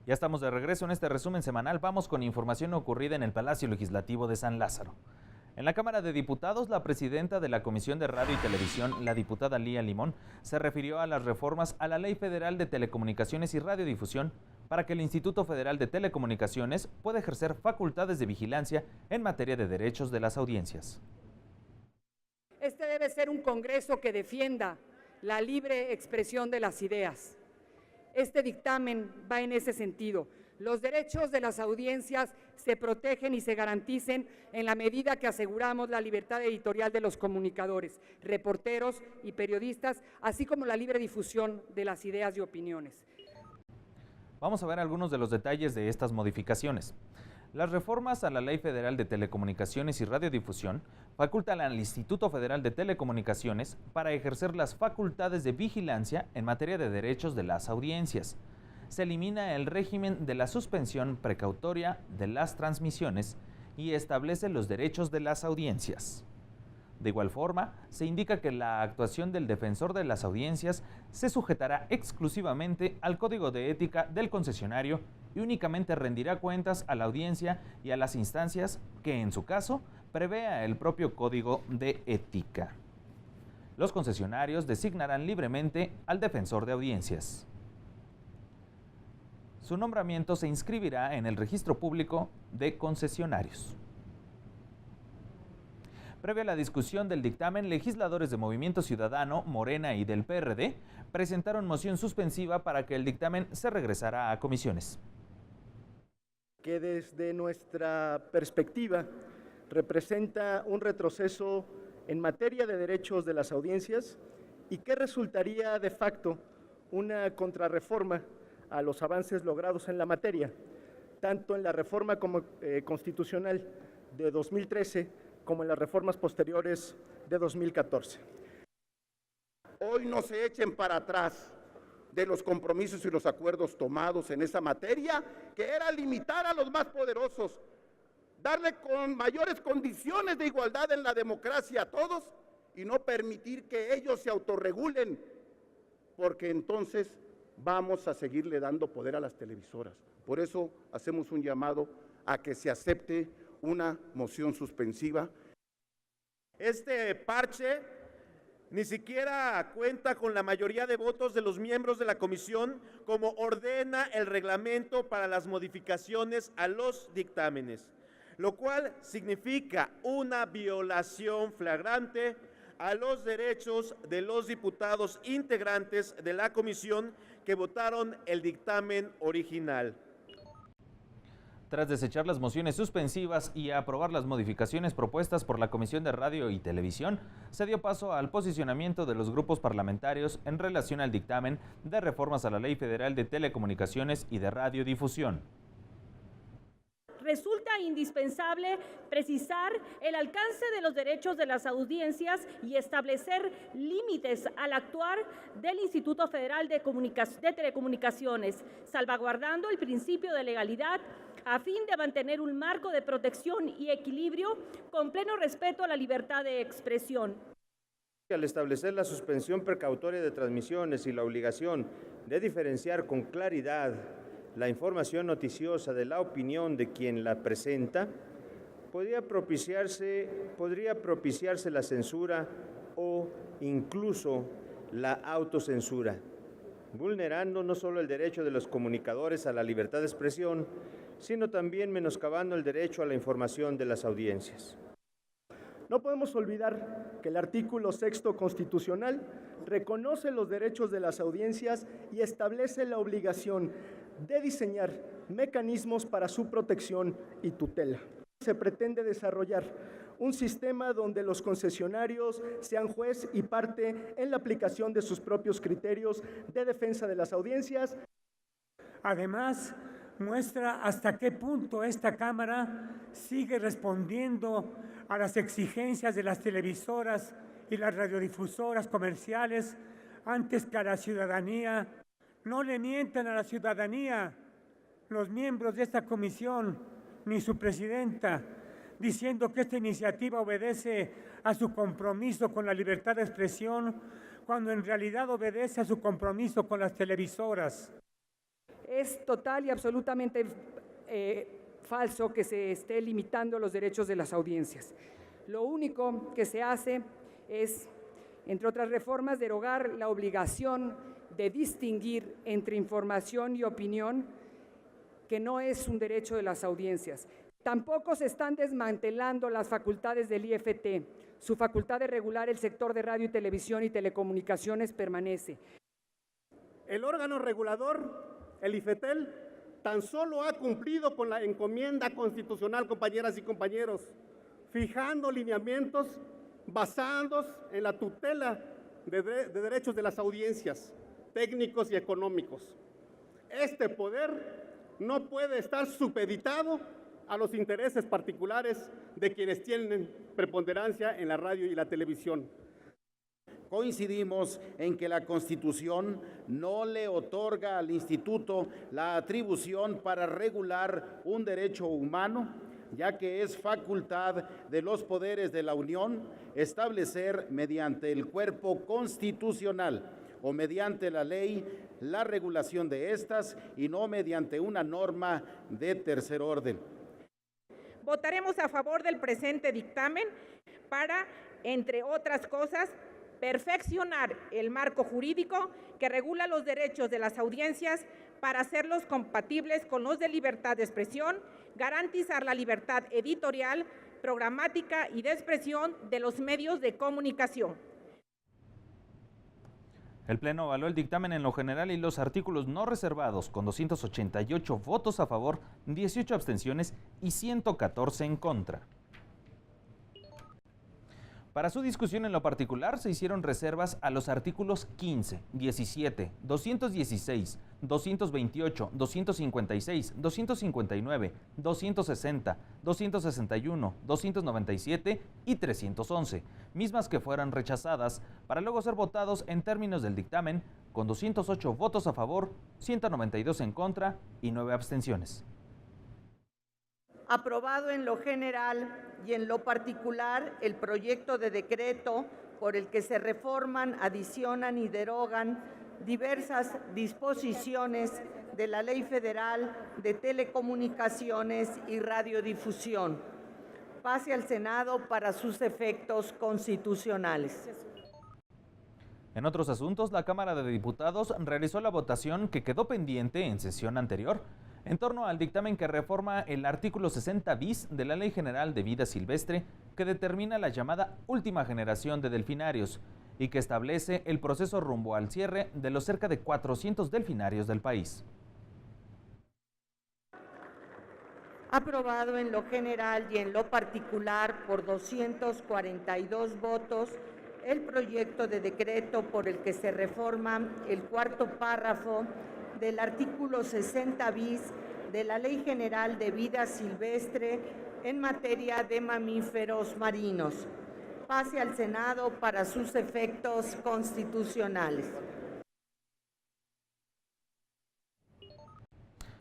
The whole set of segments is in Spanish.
Ya estamos de regreso en este resumen semanal. Vamos con información ocurrida en el Palacio Legislativo de San Lázaro. En la Cámara de Diputados, la presidenta de la Comisión de Radio y Televisión, la diputada Lía Limón, se refirió a las reformas a la Ley Federal de Telecomunicaciones y Radiodifusión para que el Instituto Federal de Telecomunicaciones pueda ejercer facultades de vigilancia en materia de derechos de las audiencias. Este debe ser un Congreso que defienda la libre expresión de las ideas. Este dictamen va en ese sentido. Los derechos de las audiencias se protegen y se garanticen en la medida que aseguramos la libertad editorial de los comunicadores, reporteros y periodistas, así como la libre difusión de las ideas y opiniones. Vamos a ver algunos de los detalles de estas modificaciones. Las reformas a la Ley Federal de Telecomunicaciones y Radiodifusión facultan al Instituto Federal de Telecomunicaciones para ejercer las facultades de vigilancia en materia de derechos de las audiencias. Se elimina el régimen de la suspensión precautoria de las transmisiones y establece los derechos de las audiencias. De igual forma, se indica que la actuación del defensor de las audiencias se sujetará exclusivamente al Código de Ética del concesionario y únicamente rendirá cuentas a la audiencia y a las instancias que, en su caso, prevea el propio Código de Ética. Los concesionarios designarán libremente al defensor de audiencias. Su nombramiento se inscribirá en el Registro Público de Concesionarios. Previo a la discusión del dictamen, legisladores de Movimiento Ciudadano, Morena y del PRD presentaron moción suspensiva para que el dictamen se regresara a comisiones. Que desde nuestra perspectiva representa un retroceso en materia de derechos de las audiencias y que resultaría de facto una contrarreforma a los avances logrados en la materia, tanto en la reforma constitucional de 2013 como en las reformas posteriores de 2014. Hoy no se echen para atrás de los compromisos y los acuerdos tomados en esa materia, que era limitar a los más poderosos, darle con mayores condiciones de igualdad en la democracia a todos y no permitir que ellos se autorregulen, porque entonces vamos a seguirle dando poder a las televisoras. Por eso hacemos un llamado a que se acepte una moción suspensiva. Este parche ni siquiera cuenta con la mayoría de votos de los miembros de la comisión, como ordena el reglamento para las modificaciones a los dictámenes, lo cual significa una violación flagrante a los derechos de los diputados integrantes de la comisión que votaron el dictamen original. Tras desechar las mociones suspensivas y aprobar las modificaciones propuestas por la Comisión de Radio y Televisión, se dio paso al posicionamiento de los grupos parlamentarios en relación al dictamen de reformas a la Ley Federal de Telecomunicaciones y de Radiodifusión. Resulta indispensable precisar el alcance de los derechos de las audiencias y establecer límites al actuar del Instituto Federal de Telecomunicaciones, salvaguardando el principio de legalidad a fin de mantener un marco de protección y equilibrio con pleno respeto a la libertad de expresión. Al establecer la suspensión precautoria de transmisiones y la obligación de diferenciar con claridad la información noticiosa de la opinión de quien la presenta, podría propiciarse la censura o incluso la autocensura, vulnerando no solo el derecho de los comunicadores a la libertad de expresión, sino también menoscabando el derecho a la información de las audiencias. No podemos olvidar que el artículo 6º constitucional reconoce los derechos de las audiencias y establece la obligación de diseñar mecanismos para su protección y tutela. Se pretende desarrollar un sistema donde los concesionarios sean juez y parte en la aplicación de sus propios criterios de defensa de las audiencias. Además, muestra hasta qué punto esta Cámara sigue respondiendo a las exigencias de las televisoras y las radiodifusoras comerciales antes que a la ciudadanía. No le mientan a la ciudadanía los miembros de esta comisión ni su presidenta, diciendo que esta iniciativa obedece a su compromiso con la libertad de expresión, cuando en realidad obedece a su compromiso con las televisoras. Es total y absolutamente falso que se esté limitando los derechos de las audiencias. Lo único que se hace es, entre otras reformas, derogar la obligación de distinguir entre información y opinión, que no es un derecho de las audiencias. Tampoco se están desmantelando las facultades del IFT. Su facultad de regular el sector de radio y televisión y telecomunicaciones permanece. El órgano regulador, el IFETEL, tan solo ha cumplido con la encomienda constitucional, compañeras y compañeros, fijando lineamientos basados en la tutela de derechos de las audiencias, técnicos y económicos. Este poder no puede estar supeditado a los intereses particulares de quienes tienen preponderancia en la radio y la televisión. Coincidimos en que la Constitución no le otorga al Instituto la atribución para regular un derecho humano, ya que es facultad de los poderes de la Unión establecer mediante el cuerpo constitucional o mediante la ley la regulación de estas y no mediante una norma de tercer orden. Votaremos a favor del presente dictamen para, entre otras cosas, perfeccionar el marco jurídico que regula los derechos de las audiencias para hacerlos compatibles con los de libertad de expresión, garantizar la libertad editorial, programática y de expresión de los medios de comunicación. El Pleno avaló el dictamen en lo general y los artículos no reservados con 288 votos a favor, 18 abstenciones y 114 en contra. Para su discusión en lo particular se hicieron reservas a los artículos 15, 17, 216, 228, 256, 259, 260, 261, 297 y 311, mismas que fueran rechazadas para luego ser votados en términos del dictamen con 208 votos a favor, 192 en contra y 9 abstenciones. Aprobado en lo general y en lo particular el proyecto de decreto por el que se reforman, adicionan y derogan diversas disposiciones de la Ley Federal de Telecomunicaciones y Radiodifusión. Pase al Senado para sus efectos constitucionales. En otros asuntos, la Cámara de Diputados realizó la votación que quedó pendiente en sesión anterior en torno al dictamen que reforma el artículo 60 bis de la Ley General de Vida Silvestre, que determina la llamada última generación de delfinarios y que establece el proceso rumbo al cierre de los cerca de 400 delfinarios del país. Aprobado en lo general y en lo particular por 242 votos el proyecto de decreto por el que se reforma el cuarto párrafo del artículo 60 bis de la Ley General de Vida Silvestre en materia de mamíferos marinos. Pase al Senado para sus efectos constitucionales.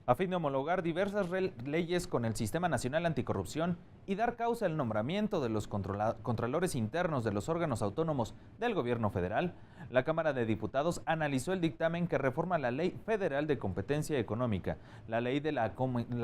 A fin de homologar diversas leyes con el Sistema Nacional Anticorrupción y dar causa al nombramiento de los contralores internos de los órganos autónomos del Gobierno Federal, la Cámara de Diputados analizó el dictamen que reforma la Ley Federal de Competencia Económica, la Ley de la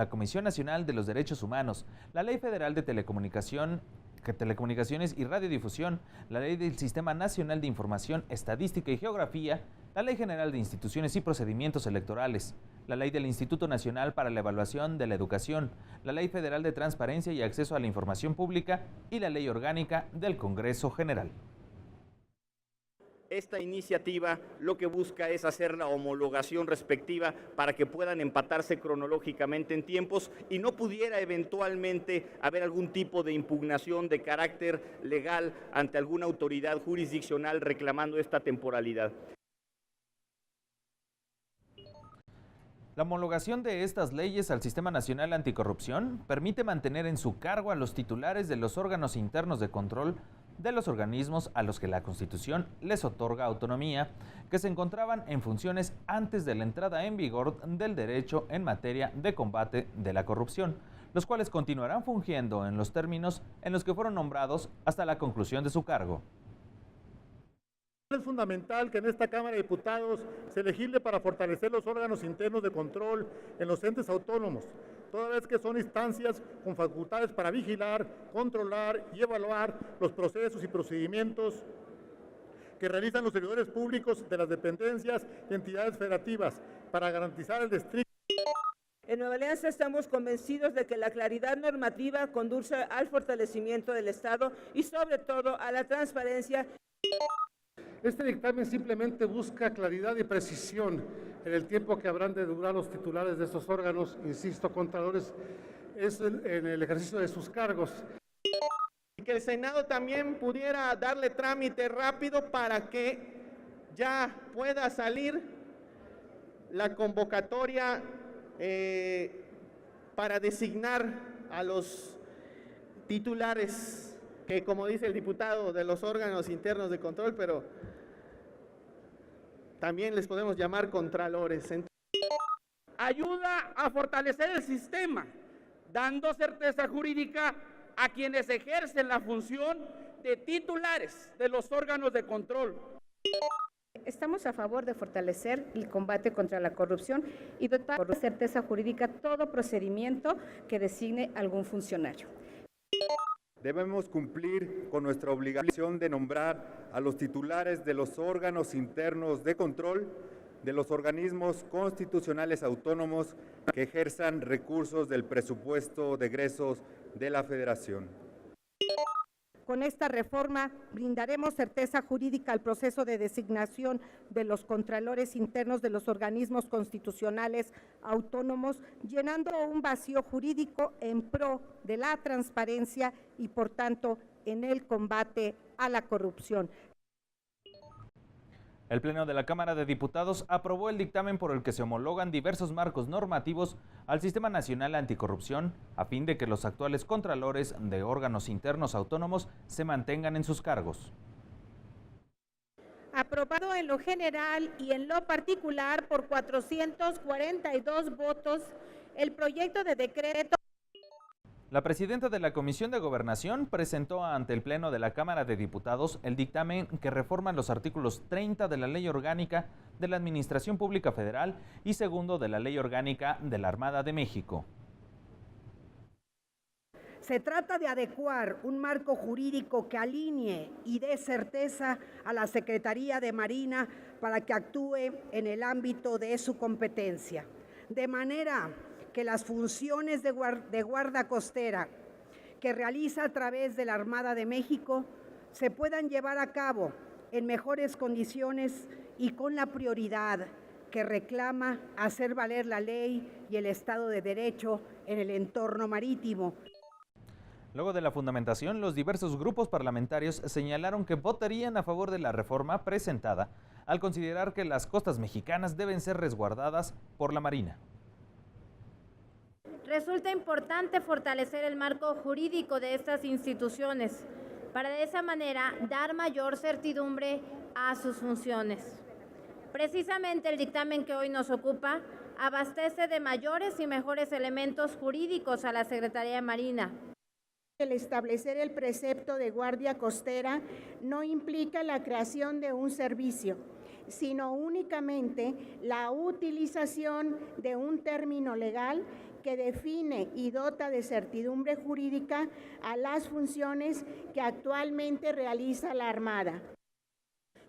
Comisión Nacional de los Derechos Humanos, la Ley Federal de Telecomunicaciones y Radiodifusión, la Ley del Sistema Nacional de Información, Estadística y Geografía, la Ley General de Instituciones y Procedimientos Electorales, la Ley del Instituto Nacional para la Evaluación de la Educación, la Ley Federal de Transparencia y Acceso a la Información Pública y la Ley Orgánica del Congreso General. Esta iniciativa lo que busca es hacer la homologación respectiva para que puedan empatarse cronológicamente en tiempos y no pudiera eventualmente haber algún tipo de impugnación de carácter legal ante alguna autoridad jurisdiccional reclamando esta temporalidad. La homologación de estas leyes al Sistema Nacional Anticorrupción permite mantener en su cargo a los titulares de los órganos internos de control de los organismos a los que la Constitución les otorga autonomía, que se encontraban en funciones antes de la entrada en vigor del derecho en materia de combate de la corrupción, los cuales continuarán fungiendo en los términos en los que fueron nombrados hasta la conclusión de su cargo. Es fundamental que en esta Cámara de Diputados se legisle para fortalecer los órganos internos de control en los entes autónomos, toda vez que son instancias con facultades para vigilar, controlar y evaluar los procesos y procedimientos que realizan los servidores públicos de las dependencias y entidades federativas para garantizar el estricto. En Nueva Alianza estamos convencidos de que la claridad normativa conduce al fortalecimiento del Estado y sobre todo a la transparencia. Este dictamen simplemente busca claridad y precisión en el tiempo que habrán de durar los titulares de estos órganos, insisto, contadores, en el ejercicio de sus cargos. Y que el Senado también pudiera darle trámite rápido para que ya pueda salir la convocatoria para designar a los titulares, que como dice el diputado, de los órganos internos de control, pero también les podemos llamar contralores. Ayuda a fortalecer el sistema, dando certeza jurídica a quienes ejercen la función de titulares de los órganos de control. Estamos a favor de fortalecer el combate contra la corrupción y dotar de certeza jurídica todo procedimiento que designe algún funcionario. Debemos cumplir con nuestra obligación de nombrar a los titulares de los órganos internos de control de los organismos constitucionales autónomos que ejerzan recursos del presupuesto de egresos de la Federación. Con esta reforma brindaremos certeza jurídica al proceso de designación de los contralores internos de los organismos constitucionales autónomos, llenando un vacío jurídico en pro de la transparencia y, por tanto, en el combate a la corrupción. El Pleno de la Cámara de Diputados aprobó el dictamen por el que se homologan diversos marcos normativos al Sistema Nacional Anticorrupción a fin de que los actuales contralores de órganos internos autónomos se mantengan en sus cargos. Aprobado en lo general y en lo particular por 442 votos, el proyecto de decreto. La presidenta de la Comisión de Gobernación presentó ante el Pleno de la Cámara de Diputados el dictamen que reforma los artículos 30 de la Ley Orgánica de la Administración Pública Federal y segundo de la Ley Orgánica de la Armada de México. Se trata de adecuar un marco jurídico que alinee y dé certeza a la Secretaría de Marina para que actúe en el ámbito de su competencia, de manera que las funciones de guarda costera que realiza a través de la Armada de México se puedan llevar a cabo en mejores condiciones y con la prioridad que reclama hacer valer la ley y el Estado de Derecho en el entorno marítimo. Luego de la fundamentación, los diversos grupos parlamentarios señalaron que votarían a favor de la reforma presentada al considerar que las costas mexicanas deben ser resguardadas por la Marina. Resulta importante fortalecer el marco jurídico de estas instituciones para de esa manera dar mayor certidumbre a sus funciones. Precisamente el dictamen que hoy nos ocupa abastece de mayores y mejores elementos jurídicos a la Secretaría de Marina. El establecer el precepto de guardia costera no implica la creación de un servicio, sino únicamente la utilización de un término legal que define y dota de certidumbre jurídica a las funciones que actualmente realiza la Armada.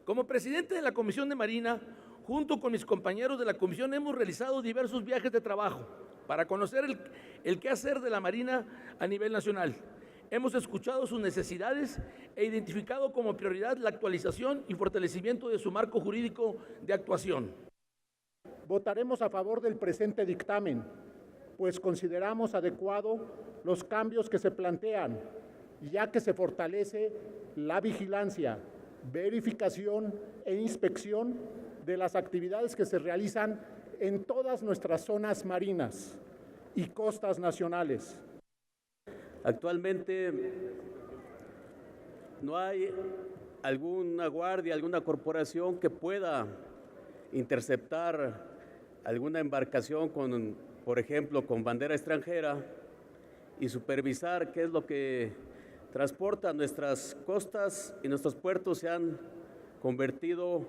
Como presidente de la Comisión de Marina, junto con mis compañeros de la Comisión, hemos realizado diversos viajes de trabajo para conocer el quehacer de la Marina a nivel nacional. Hemos escuchado sus necesidades e identificado como prioridad la actualización y fortalecimiento de su marco jurídico de actuación. Votaremos a favor del presente dictamen, pues consideramos adecuado los cambios que se plantean, ya que se fortalece la vigilancia, verificación e inspección de las actividades que se realizan en todas nuestras zonas marinas y costas nacionales. Actualmente no hay alguna guardia, alguna corporación que pueda interceptar alguna embarcación por ejemplo, con bandera extranjera y supervisar qué es lo que transporta nuestras costas y nuestros puertos, sean convertido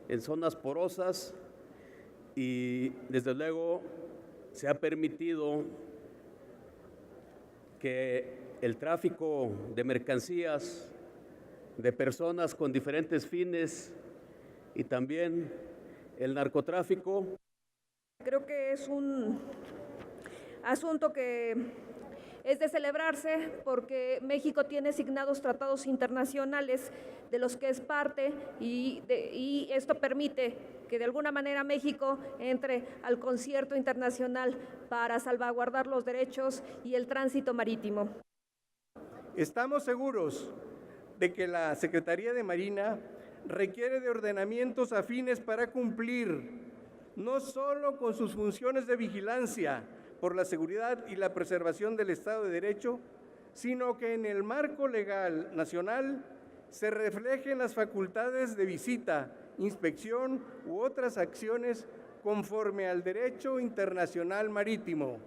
en zonas porosas y desde luego se ha permitido que el tráfico de mercancías, de personas con diferentes fines y también el narcotráfico. Creo que es un asunto que es de celebrarse porque México tiene signados tratados internacionales de los que es parte y esto permite que de alguna manera México entre al concierto internacional para salvaguardar los derechos y el tránsito marítimo. Estamos seguros de que la Secretaría de Marina requiere de ordenamientos afines para cumplir no solo con sus funciones de vigilancia por la seguridad y la preservación del Estado de Derecho, sino que en el marco legal nacional se reflejen las facultades de visita, inspección u otras acciones conforme al derecho internacional marítimo.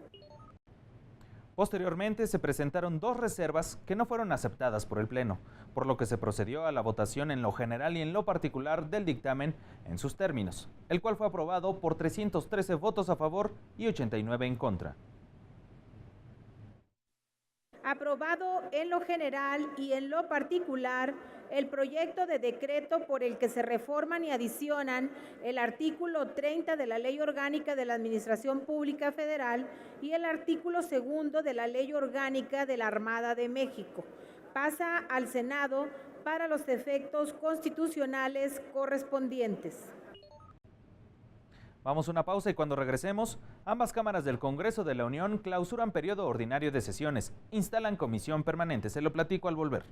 Posteriormente se presentaron 2 reservas que no fueron aceptadas por el Pleno, por lo que se procedió a la votación en lo general y en lo particular del dictamen en sus términos, el cual fue aprobado por 313 votos a favor y 89 en contra. Aprobado en lo general y en lo particular el proyecto de decreto por el que se reforman y adicionan el artículo 30 de la Ley Orgánica de la Administración Pública Federal y el artículo 2 de la Ley Orgánica de la Armada de México. Pasa al Senado para los efectos constitucionales correspondientes. Vamos a una pausa y cuando regresemos, ambas cámaras del Congreso de la Unión clausuran periodo ordinario de sesiones, instalan comisión permanente. Se lo platico al volver.